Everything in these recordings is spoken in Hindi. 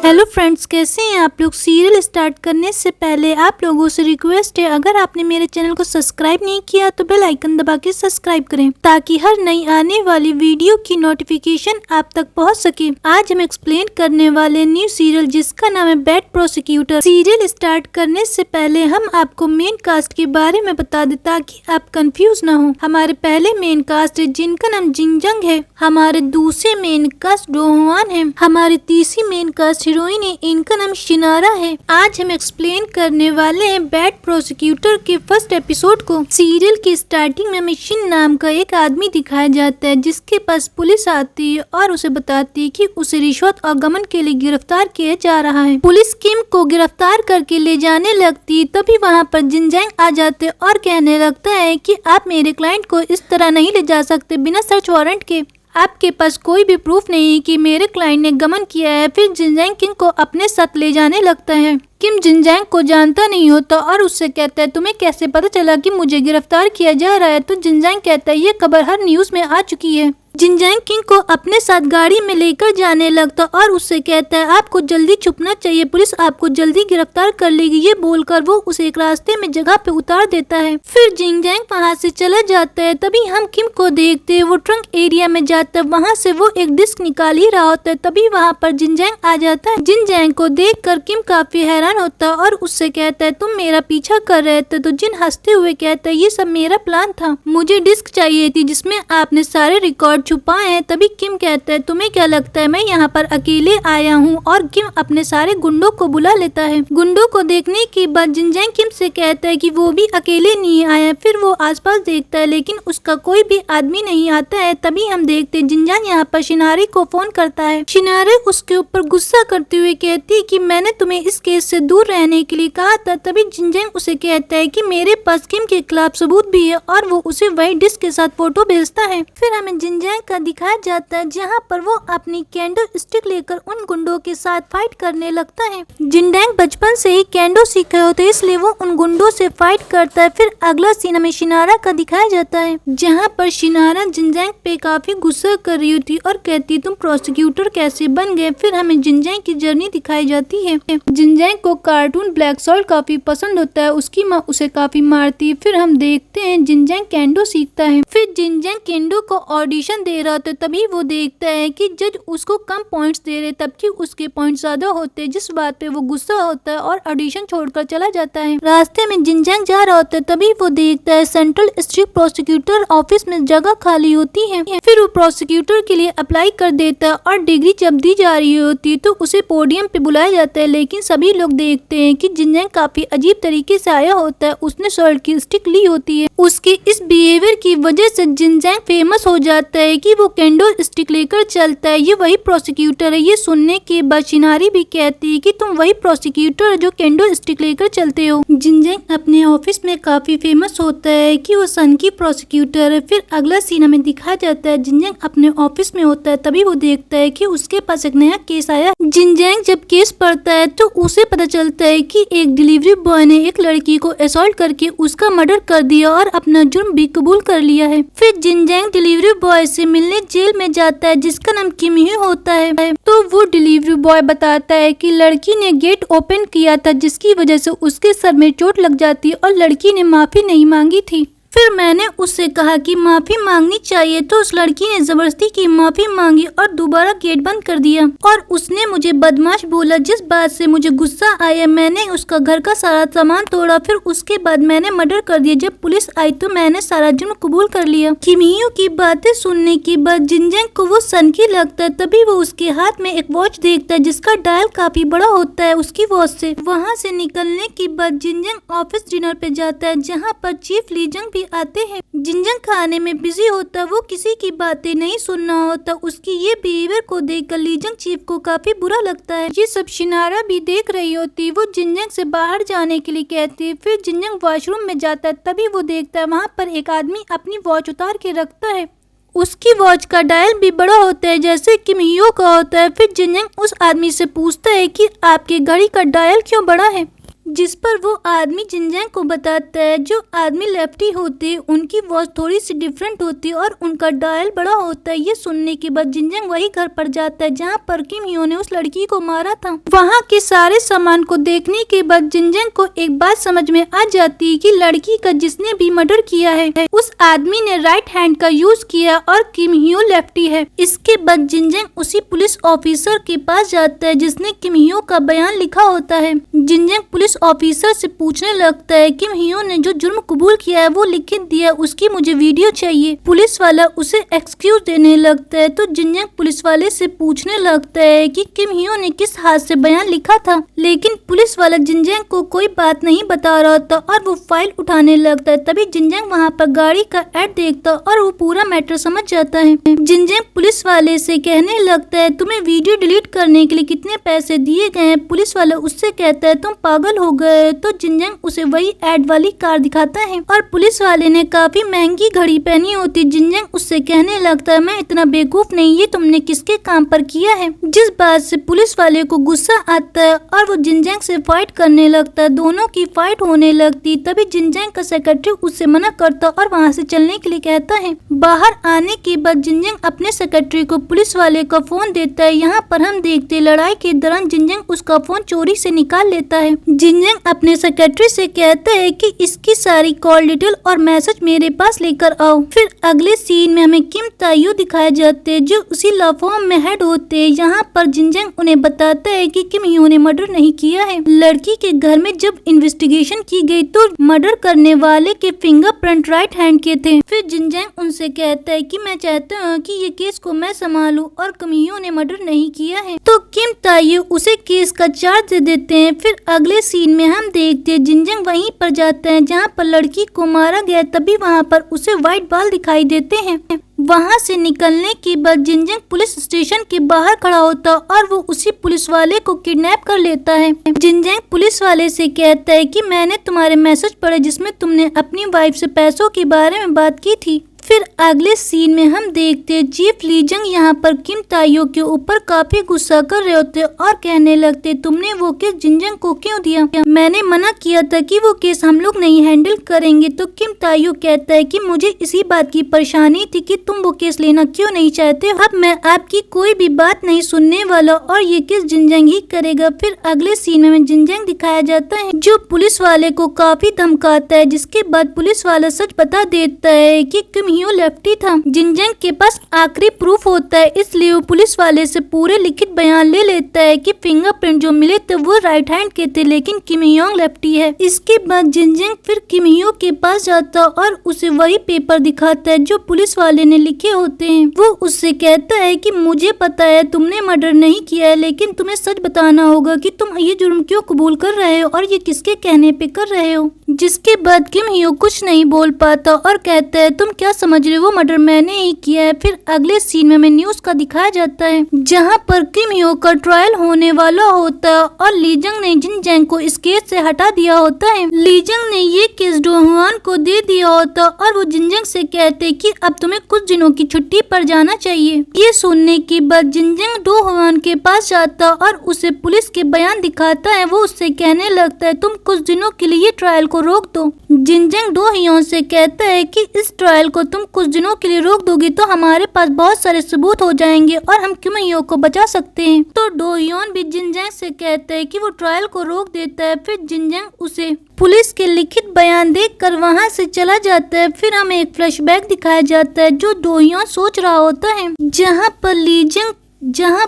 हेलो फ्रेंड्स, कैसे हैं आप लोग। सीरियल स्टार्ट करने से पहले आप लोगों से रिक्वेस्ट है, अगर आपने मेरे चैनल को सब्सक्राइब नहीं किया तो बेल आइकन दबा के सब्सक्राइब करें ताकि हर नई आने वाली वीडियो की नोटिफिकेशन आप तक पहुंच सके। आज हम एक्सप्लेन करने वाले न्यू सीरियल जिसका नाम है बैड प्रोसिक्यूटर। सीरियल स्टार्ट करने से पहले हम आपको मेन कास्ट के बारे में बता दें ताकि आप कंफ्यूज ना हो। हमारे पहले मेन कास्ट है जिनका नाम जिनजंग है, हमारे दूसरे मेन कास्ट डोहवान है, हमारी तीसरी मेन कास्ट हीरोइन है, इनका नाम शिनारा है। आज हम एक्सप्लेन करने वाले हैं बैड प्रोसिक्यूटर के फर्स्ट एपिसोड को। सीरियल की स्टार्टिंग में हमें शिन नाम का एक आदमी दिखाया जाता है जिसके पास पुलिस आती है और उसे बताती है कि उसे रिश्वत और गमन के लिए गिरफ्तार किया जा रहा है। पुलिस किम को गिरफ्तार करके ले जाने लगती है, तभी वहाँ पर जिनजैंग आ जाते और कहने लगता है कि आप मेरे क्लाइंट को इस तरह नहीं ले जा सकते बिना सर्च वारंट के। आपके पास कोई भी प्रूफ नहीं है कि मेरे क्लाइंट ने गमन किया है। फिर जिनजैंग किम को अपने साथ ले जाने लगता है। किम जिनजैंग को जानता नहीं होता और उससे कहता है तुम्हें कैसे पता चला कि मुझे गिरफ्तार किया जा रहा है। तो जिनजैंग कहता है ये खबर हर न्यूज में आ चुकी है। जिनजैंग किंग को अपने साथ गाड़ी में लेकर जाने लगता और उससे कहता है आपको जल्दी छुपना चाहिए, पुलिस आपको जल्दी गिरफ्तार कर लेगी। ये बोलकर वो उसे एक रास्ते में जगह पे उतार देता है। फिर जिनजैंग वहाँ से चला जाता है। तभी हम किम को देखते हैं, वो ट्रंक एरिया में जाता है। वहाँ से वो एक डिस्क निकाल ही रहा होता है, तभी वहाँ पर जिनजैंग आ जाता है। जिनजैंग को देख कर किम काफी हैरान होता है और उससे कहता है तुम मेरा पीछा कर रहे थे। तो जिन हंसते हुए कहता है ये सब मेरा प्लान था, मुझे डिस्क चाहिए थी जिसमें आपने सारे रिकॉर्ड छुपाए हैं। तभी किम कहता है तुम्हें क्या लगता है मैं यहाँ पर अकेले आया हूँ। और किम अपने सारे गुंडों को बुला लेता है। गुंडों को देखने के बाद जिनजैंग किम से कहता है कि वो भी अकेले नहीं आया। फिर वो आसपास देखता है लेकिन उसका कोई भी आदमी नहीं आता है। तभी हम देखते हैं जिनजैंग यहाँ पर शिनारे को फोन करता है। शिनारे उसके ऊपर गुस्सा करते हुए कहती है कि मैंने तुम्हें इस केस से दूर रहने के लिए कहा था। तभी जिनजैंग उसे कहता है कि मेरे पास किम के खिलाफ सबूत भी है और वो उसे वही डिस्क के साथ फोटो भेजता है। फिर हमें जिनजैंग का दिखाया जाता है जहाँ पर वो अपनी कैंडो स्टिक लेकर उन गुंडों के साथ फाइट करने लगता है। जिनजैंग बचपन से ही कैंडो सीखा होता है इसलिए वो उन गुंडों से फाइट करता है। फिर अगला सीन हमें शिनारा का दिखाया जाता है जहाँ पर शिनारा जिनजैंग पे काफी गुस्सा कर रही होती और कहती तुम प्रोसिक्यूटर कैसे बन गए। फिर हमें जिनजैंग की जर्नी दिखाई जाती है। जिनजैंग को कार्टून ब्लैक सॉल्ट काफी पसंद होता है, उसकी माँ उसे काफी मारती है। फिर हम देखते हैं जिनजैंग कैंडो सीखता है। फिर जिनजैंग कैंडो को ऑडिशन दे रहा था, तभी वो देखता है कि जज उसको कम पॉइंट्स दे रहे तबकि उसके पॉइंट्स ज्यादा होते हैं, जिस बात पे वो गुस्सा होता है और ऑडिशन छोड़कर चला जाता है। रास्ते में जिनजैंग जा रहा होता है तभी वो देखता है सेंट्रल डिस्ट्रिक्ट प्रोसिक्यूटर ऑफिस में जगह खाली होती है। फिर वो प्रोसिक्यूटर के लिए अप्लाई कर देता है और डिग्री जब दी जा रही होती है तो उसे पोडियम पे बुलाया जाता है। लेकिन सभी लोग देखते हैं कि जिनजैंग काफी अजीब तरीके से आया होता है, उसने सॉल्ट की स्टिक ली होती है। उसके इस बिहेवियर की वजह से जिनजैंग फेमस हो जाता है कि वो कैंडो स्टिक लेकर चलता है। ये वही प्रोसिक्यूटर है। ये सुनने के बाद शिनारी भी कहती है कि तुम वही प्रोसिक्यूटर जो कैंडो स्टिक लेकर चलते हो। जिनजैंग अपने ऑफिस में काफी फेमस होता है कि वो सन की प्रोसिक्यूटर है। फिर अगला सीन हमें दिखाया जाता है जिनजैंग अपने ऑफिस में होता है, तभी वो देखता है कि उसके पास एक नया केस आया। जिनजैंग जब केस पढ़ता है तो उसे पता चलता है कि एक डिलीवरी बॉय ने एक लड़की को असॉल्ट करके उसका मर्डर कर दिया और अपना जुर्म भी कबूल कर लिया है। फिर जिनजैंग डिलीवरी बॉय से मिलने जेल में जाता है जिसका नाम किम ही होता है। तो वो डिलीवरी बॉय बताता है कि लड़की ने गेट ओपन किया था जिसकी वजह से उसके सर में चोट लग जाती और लड़की ने माफी नहीं मांगी थी। फिर मैंने उससे कहा कि माफी मांगनी चाहिए तो उस लड़की ने जबरदस्ती की माफी मांगी और दोबारा गेट बंद कर दिया और उसने मुझे बदमाश बोला, जिस बात से मुझे गुस्सा आया। मैंने उसका घर का सारा सामान तोड़ा। फिर उसके बाद मैंने मर्डर कर दिया। जब पुलिस आई तो मैंने सारा जुर्म कबूल कर लिया। किमियो की बातें सुनने के बाद जिनजैंग को वो सन की लगता है, तभी वो उसके हाथ में एक वॉच देखता है जिसका डायल काफी बड़ा होता है उसकी वॉच से। वहाँ से निकलने के बाद जिनजैंग ऑफिस डिनर पे जाता है जहाँ पर चीफ लीजंग आते हैं। जिनजैंग खाने में बिजी होता, वो किसी की बातें नहीं सुनना होता। उसकी ये बिहेवियर को देखकर लीजंग चीफ को काफी बुरा लगता है। ये सब शिनारा भी देख रही होती। वो जिनजैंग से बाहर जाने के लिए कहती है। फिर जिनजैंग वॉशरूम में जाता है, तभी वो देखता है वहाँ पर एक आदमी अपनी वॉच उतार के रखता है। उसकी वॉच का डायल भी बड़ा होता है जैसे किमियो का होता है। फिर जिनजैंग उस आदमी से पूछता है कि आपके घड़ी का डायल क्यों बड़ा है। जिस पर वो आदमी जिनजैंग को बताता है जो आदमी लेफ्टी होते उनकी वॉइस थोड़ी सी डिफरेंट होती है और उनका डायल बड़ा होता है। ये सुनने के बाद जिनजैंग वही घर पर जाता है जहाँ पर किम हियो ने उस लड़की को मारा था। वहाँ के सारे सामान को देखने के बाद जिनजैंग को एक बात समझ में आ जाती है कि लड़की का जिसने भी मर्डर किया है उस आदमी ने राइट हैंड का यूज किया और किम हियो लेफ्टी है। इसके बाद जिनजैंग उसी पुलिस ऑफिसर के पास जाता है जिसने किम हियो का बयान लिखा होता है। जिनजैंग पुलिस ऑफिसर से पूछने लगता है किम हियो ने जो जुर्म कबूल किया है वो लिख दिया, उसकी मुझे वीडियो चाहिए। पुलिस वाला उसे एक्सक्यूज देने लगता है तो जिनजैंग पुलिस वाले से पूछने लगता है कि किम हियो ने किस हाथ से बयान लिखा था, लेकिन पुलिस वाला जिनजैंग को कोई बात नहीं बता रहा था और वो फाइल उठाने लगता है। तभी जिनजैंग वहाँ पर गाड़ी का एड देखता और वो पूरा मैटर समझ जाता है। जिनजैंग पुलिस वाले से कहने लगता है तुम्हें वीडियो डिलीट करने के लिए कितने पैसे दिए गए हैं। पुलिस वाला उससे कहता है तुम पागल हो गए। तो जिनजैंग उसे वही एड वाली कार दिखाता है और पुलिस वाले ने काफी महंगी घड़ी पहनी होती। जिनजैंग उससे कहने लगता है मैं इतना बेवकूफ नहीं, ये तुमने किसके काम पर किया है। जिस बात से पुलिस वाले को गुस्सा आता है और वो जिनजैंग से फाइट करने लगता है। दोनों की फाइट होने लगती। तभी जिनजैंग का सेक्रेटरी उससे मना करता और वहाँ से चलने के लिए कहता है। बाहर आने के बाद जिनजैंग अपने सेक्रेटरी को पुलिस वाले का फोन देता है। यहाँ पर हम देखते लड़ाई के दौरान जिनजैंग उसका फोन चोरी से निकाल लेता है। जिनजैंग अपने सेक्रेटरी से कहता है कि इसकी सारी कॉल डिटेल और मैसेज मेरे पास लेकर आओ। फिर अगले सीन में हमें किम ताइयो दिखाए जाते हैं जो उसी लॉ फर्म में हेड होते हैं। यहाँ पर जिनजैंग उन्हें बताता है कि किम हियो ने मर्डर नहीं किया है। लड़की के घर में जब इन्वेस्टिगेशन की गई तो मर्डर करने वाले के फिंगरप्रिंट राइट हैंड के थे। फिर जिनजैंग उनसे कहता है कि मैं चाहता हूँ कि ये केस को मैं संभालूं और किम हियो ने मर्डर नहीं किया है। तो किम ताइयो उसे केस का चार्ज दे देते हैं। फिर अगले सीन में हम देखते हैं जिनजैंग वहीं पर जाते हैं जहाँ पर लड़की को मारा गया। तभी वहाँ पर उसे व्हाइट बाल दिखाई देते हैं। वहाँ से निकलने के बाद जिनजैंग पुलिस स्टेशन के बाहर खड़ा होता और वो उसी पुलिस वाले को किडनैप कर लेता है। जिनजैंग पुलिस वाले से कहता है कि मैंने तुम्हारे मैसेज पढ़े जिसमें तुमने अपनी वाइफ से पैसों के बारे में बात की थी। फिर अगले सीन में हम देखते हैं चीफ लीजंग यहाँ पर किम ताइयो के ऊपर काफी गुस्सा कर रहे होते और कहने लगते तुमने वो केस जिनजैंग को क्यों दिया, मैंने मना किया था कि वो केस हम लोग नहीं हैंडल करेंगे। तो किम ताइयो कहता है कि मुझे इसी बात की परेशानी थी कि तुम वो केस लेना क्यों नहीं चाहते। अब मैं आपकी कोई भी बात नहीं सुनने वाला और ये केस जिनजैंग ही करेगा। फिर अगले सीन में जिनजैंग दिखाया जाता है जो पुलिस वाले को काफी धमकाता है। जिसके बाद पुलिस वाला सच बता देता है कि किम हियो लेफ्टी था। जिनजैंग के पास आखिरी प्रूफ होता है, इसलिए वो पुलिस वाले से पूरे लिखित बयान ले लेता है कि फिंगरप्रिंट जो मिले थे वो राइट हैंड के थे लेकिन किम हियो लेफ्टी है। इसके बाद जिनजैंग फिर किम हियो के पास जाता और उसे वही पेपर दिखाता है जो पुलिस वाले ने लिखे होते हैं। वो उससे कहता है कि मुझे पता है तुमने मर्डर नहीं किया है लेकिन तुम्हें सच बताना होगा कि तुम ये जुर्म क्यों कबूल कर रहे हो और ये किसके कहने पे कर रहे हो। जिसके बाद किम हियो कुछ नहीं बोल पाता और कहता है तुम क्या समझ रहे हो, वो मर्डर मैंने ही किया है। फिर अगले सीन में हमें न्यूज का दिखाया जाता है जहां पर किम हियो का ट्रायल होने वाला होता है और लीजंग ने जिनजैंग को इस केस से हटा दिया होता है। लीजंग ने ये केस डो हुआन को दे दिया होता और वो जिनजैंग से कहते कि अब तुम्हें कुछ दिनों की छुट्टी पर जाना चाहिए। ये सुनने के बाद जिनजैंग डो हुआन के पास जाता और उसे पुलिस के बयान दिखाता है। वो उससे कहने लगता है तुम कुछ दिनों के लिए ट्रायल को रोक दो। जिनजैंग डो हियोन से कहता है कि इस ट्रायल को तुम कुछ दिनों के लिए रोक दोगे तो हमारे पास बहुत सारे सबूत हो जाएंगे और हम किम हियो को बचा सकते हैं। तो डो हियोन भी जिनजैंग से कहता है कि वो ट्रायल को रोक देता है। फिर जिनजैंग उसे पुलिस के लिखित बयान देखकर वहां से चला जाता है। फिर हमें एक फ्लैशबैक दिखाया जाता है जो डो हियोन सोच रहा होता है जहाँ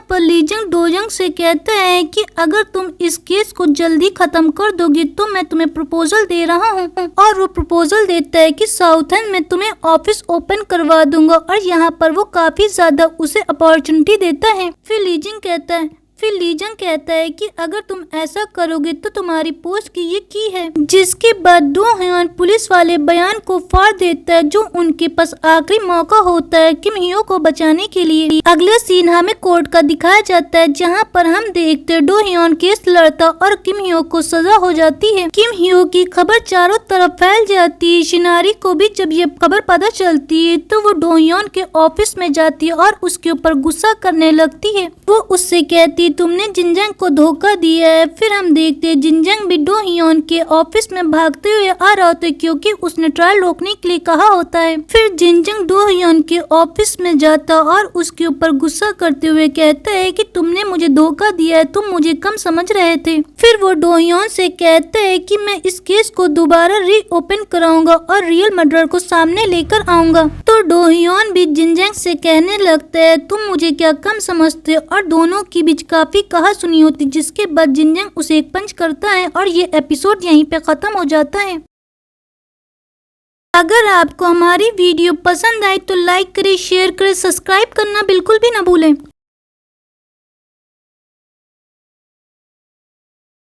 पर लीजंग डोजंग से कहता है कि अगर तुम इस केस को जल्दी खत्म कर दोगे तो मैं तुम्हें प्रपोजल दे रहा हूँ। और वो प्रपोजल देता है कि साउथ एंड में तुम्हें ऑफिस ओपन करवा दूंगा और यहाँ पर वो काफी ज्यादा उसे अपॉर्चुनिटी देता है। फिर लीजंग कहता है कि अगर तुम ऐसा करोगे तो तुम्हारी पोस्ट की ये की है। जिसके बाद डो हियोन पुलिस वाले बयान को फाड़ देता है जो उनके पास आखिरी मौका होता है किम हियो को बचाने के लिए। अगला सीन हमें कोर्ट का दिखाया जाता है जहां पर हम देखते हैं डो हियोन केस लड़ता और किम हियो को सजा हो जाती है। किम हियो की खबर चारों तरफ फैल जाती है। शिनारी को भी जब ये खबर पता चलती है तो वो डो हियोन के ऑफिस में जाती है और उसके ऊपर गुस्सा करने लगती है। वो उससे कहती तुमने जिनजंग को धोखा दिया है। फिर हम देखते जिनजंग भी डो हियोन के ऑफिस में भागते हुए आ रहा होता है क्योंकि उसने ट्रायल रोकने के लिए कहा होता है। फिर जिनजंग डो हियोन के ऑफिस में जाता और उसके ऊपर गुस्सा करते हुए कहता है कि तुमने मुझे धोखा दिया है, तुम मुझे कम समझ रहे थे। फिर वो डो हियोन से कहता है कि मैं इस केस को दोबारा रीओपन कराऊंगा और रियल मर्डर को सामने लेकर आऊंगा। तो डो हियोन भी जिनजंग से कहने लगता है तुम मुझे क्या कम समझते हो, और दोनों के बीच काफी कहा सुनी होती, जिसके बाद जिनजंग उसे एक पंच करता है और ये एपिसोड यहीं पे खत्म हो जाता है। अगर आपको हमारी वीडियो पसंद आई तो लाइक करें, शेयर करें, सब्सक्राइब करना बिल्कुल भी ना भूलें।